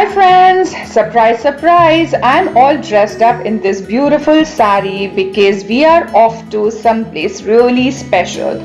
Hi friends, surprise surprise, I'm all dressed up in this beautiful sari because we are off to someplace really special.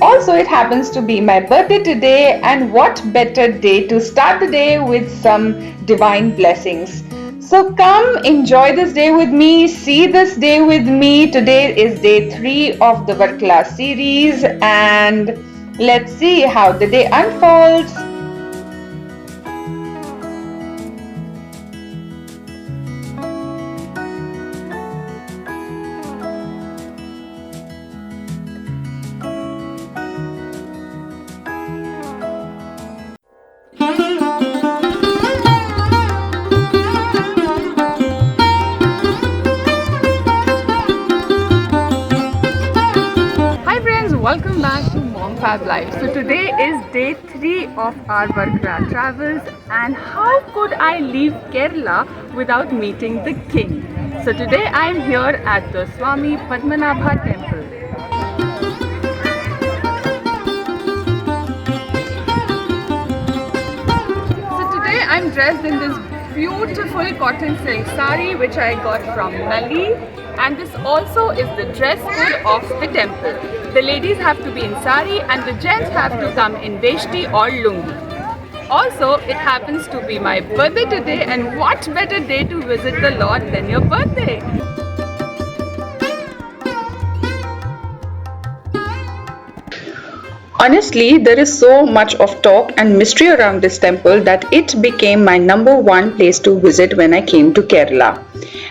Also, it happens to be my birthday today, and what better day to start the day with some divine blessings. So come enjoy this day with me, see this day with me. Today is day 3 of the work class series, and let's see how the day unfolds. Welcome back to Mom Fab Life. So today is day 3 of our Varkra travels, and how could I leave Kerala without meeting the king? So today I am here at the Shri Padmanabhaswamy temple. So today I am dressed in this beautiful cotton silk sari which I got from Nali, and this also is the dress code of the temple. The ladies have to be in sari and the gents have to come in veshti or lungi. Also, it happens to be my birthday today, and what better day to visit the Lord than your birthday? Honestly, there is so much of talk and mystery around this temple that it became my #1 place to visit when I came to Kerala.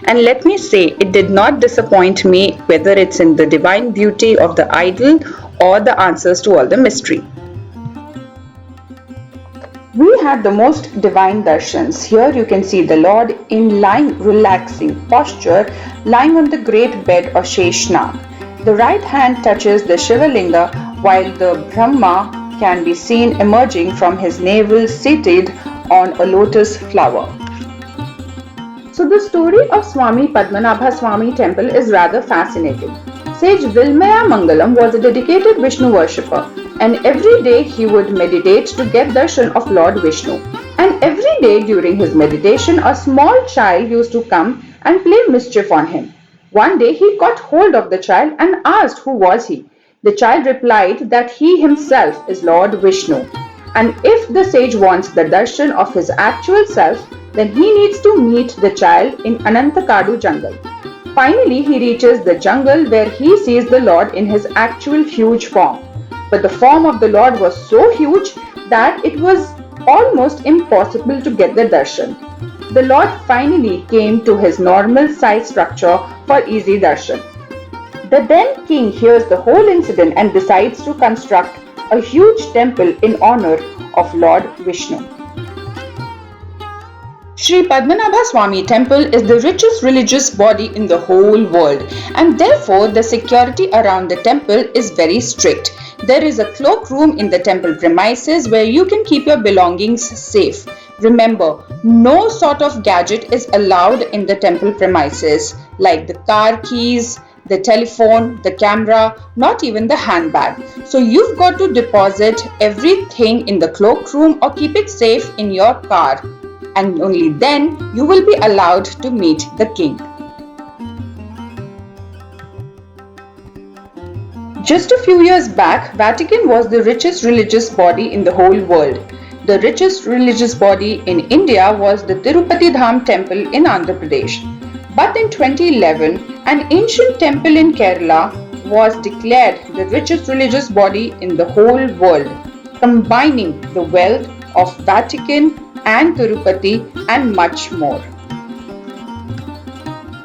And let me say, it did not disappoint me, whether it's in the divine beauty of the idol or the answers to all the mystery. We had the most divine darshans. Here you can see the Lord in lying relaxing posture, lying on the great bed of Sheshnag. The right hand touches the Shivalinga, while the Brahma can be seen emerging from his navel seated on a lotus flower. So the story of Swami Padmanabhaswamy temple is rather fascinating. Sage Vilmaya Mangalam was a dedicated Vishnu worshipper, and every day he would meditate to get darshan of Lord Vishnu. And every day during his meditation, a small child used to come and play mischief on him. One day he caught hold of the child and asked who was he. The child replied that he himself is Lord Vishnu, and if the sage wants the darshan of his actual self, then he needs to meet the child in Anantakadu jungle. Finally, he reaches the jungle where he sees the Lord in his actual huge form. But the form of the Lord was so huge that it was almost impossible to get the darshan. The Lord finally came to his normal size structure for easy darshan. The then king hears the whole incident and decides to construct a huge temple in honor of Lord Vishnu. Shri Padmanabhaswamy temple is the richest religious body in the whole world, and therefore the security around the temple is very strict. There is a cloak room in the temple premises where you can keep your belongings safe. Remember, no sort of gadget is allowed in the temple premises, like the car keys, the telephone, the camera, not even the handbag. So you've got to deposit everything in the cloak room or keep it safe in your car, and only then you will be allowed to meet the king. Just a few years back, Vatican was the richest religious body in the whole world. The richest religious body in India was the Tirupati Dham temple in Andhra Pradesh. But in 2011, an ancient temple in Kerala was declared the richest religious body in the whole world, combining the wealth of Vatican and Tirupati and much more.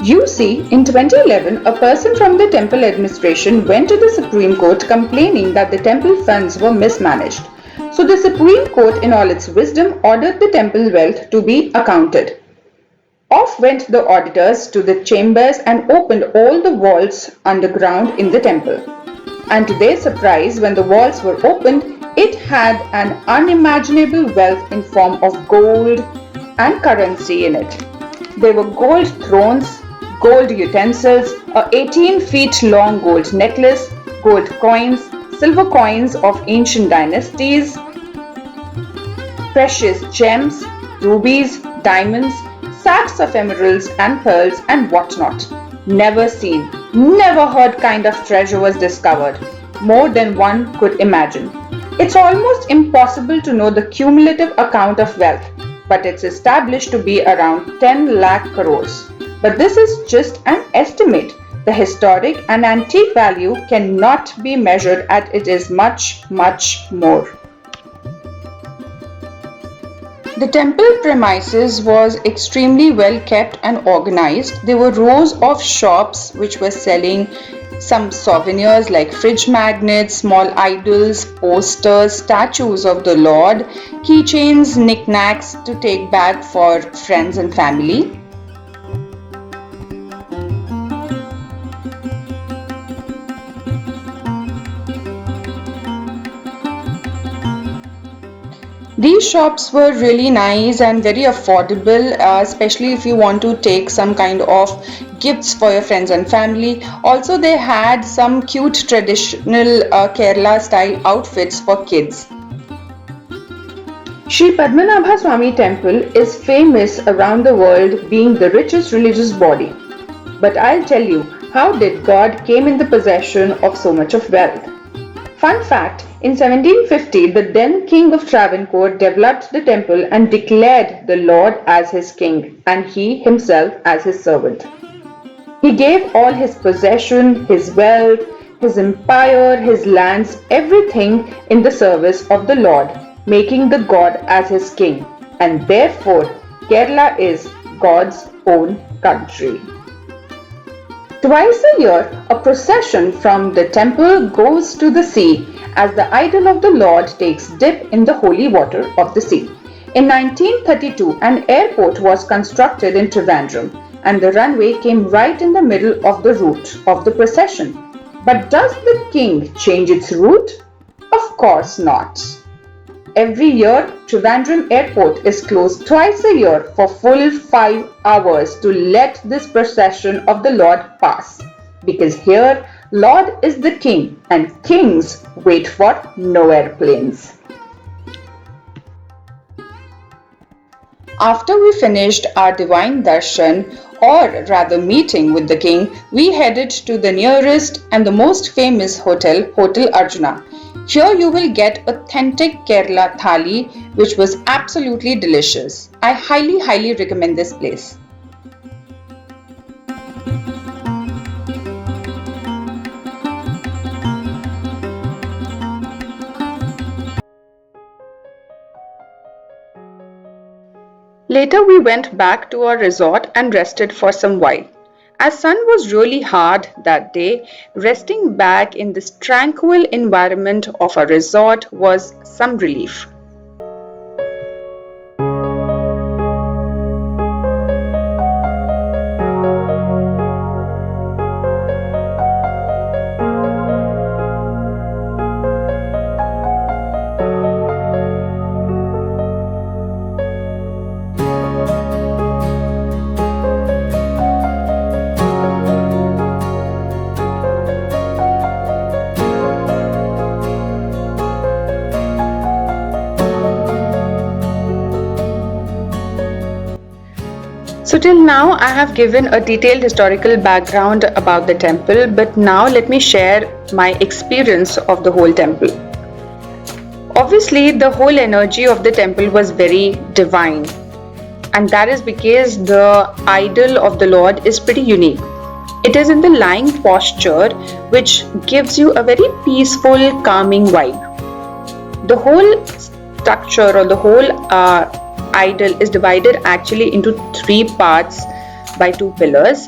You see, in 2011, a person from the temple administration went to the Supreme Court complaining that the temple funds were mismanaged. So the Supreme Court, in all its wisdom, ordered the temple wealth to be accounted. Off went the auditors to the chambers and opened all the vaults underground in the temple. And to their surprise, when the vaults were opened, it had an unimaginable wealth in form of gold and currency in it. There were gold thrones, gold utensils, a 18 feet long gold necklace, gold coins, silver coins of ancient dynasties, precious gems, rubies, diamonds, sacks of emeralds and pearls and whatnot. Never seen, never heard kind of treasure was discovered, more than one could imagine. It's almost impossible to know the cumulative account of wealth, but it's established to be around 10 lakh crores. But this is just an estimate. The historic and antique value cannot be measured, as it is much, much more. The temple premises was extremely well kept and organized. There were rows of shops which were selling some souvenirs like fridge magnets, small idols, posters, statues of the Lord, keychains, knickknacks to take back for friends and family. These shops were really nice and very affordable, especially if you want to take some kind of gifts for your friends and family. Also, they had some cute traditional Kerala style outfits for kids. Shri Padmanabhaswamy temple is famous around the world, being the richest religious body. But I'll tell you, how did God came in the possession of so much of wealth? Fun fact, in 1750, the then King of Travancore developed the temple and declared the Lord as his king and he himself as his servant. He gave all his possession, his wealth, his empire, his lands, everything in the service of the Lord, making the God as his king, and therefore Kerala is God's own country. Twice a year, a procession from the temple goes to the sea as the idol of the Lord takes dip in the holy water of the sea. In 1932, an airport was constructed in Trivandrum and the runway came right in the middle of the route of the procession. But does the king change its route? Of course not. Every year, Trivandrum Airport is closed twice a year for full 5 hours to let this procession of the Lord pass. Because here, Lord is the king and kings wait for no airplanes. After we finished our divine darshan, or rather meeting with the king, we headed to the nearest and the most famous hotel, Hotel Arjuna. Here you will get authentic Kerala thali, which was absolutely delicious. I highly recommend this place. Later we went back to our resort and rested for some while. As sun was really hard that day, resting back in this tranquil environment of a resort was some relief. So till now I have given a detailed historical background about the temple, but now let me share my experience of the whole temple. Obviously, the whole energy of the temple was very divine, and that is because the idol of the Lord is pretty unique. It is in the lying posture, which gives you a very peaceful, calming vibe. The whole structure or the whole idol is divided actually into 3 parts by 2 pillars: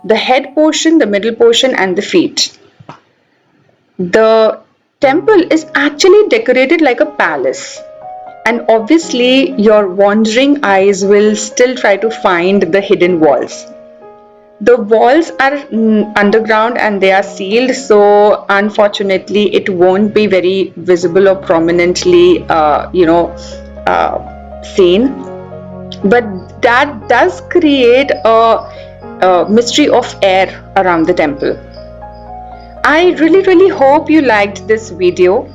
the head portion, the middle portion, and the feet. The temple is actually decorated like a palace, and obviously your wandering eyes will still try to find the hidden walls. The walls are underground and they are sealed, so unfortunately it won't be very visible or prominently seen, but that does create a mystery of air around the temple. I really hope you liked this video,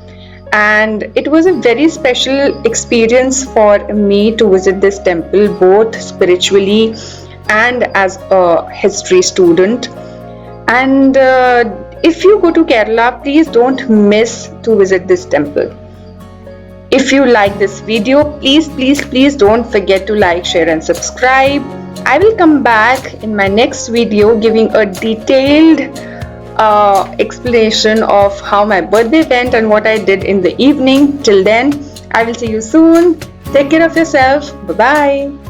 and it was a very special experience for me to visit this temple, both spiritually and as a history student. And if you go to Kerala, please don't miss to visit this temple. If you like this video, please don't forget to like, share and subscribe. I will come back in my next video giving a detailed explanation of how my birthday went and what I did in the evening. Till then, I will see you soon. Take care of yourself. Bye bye.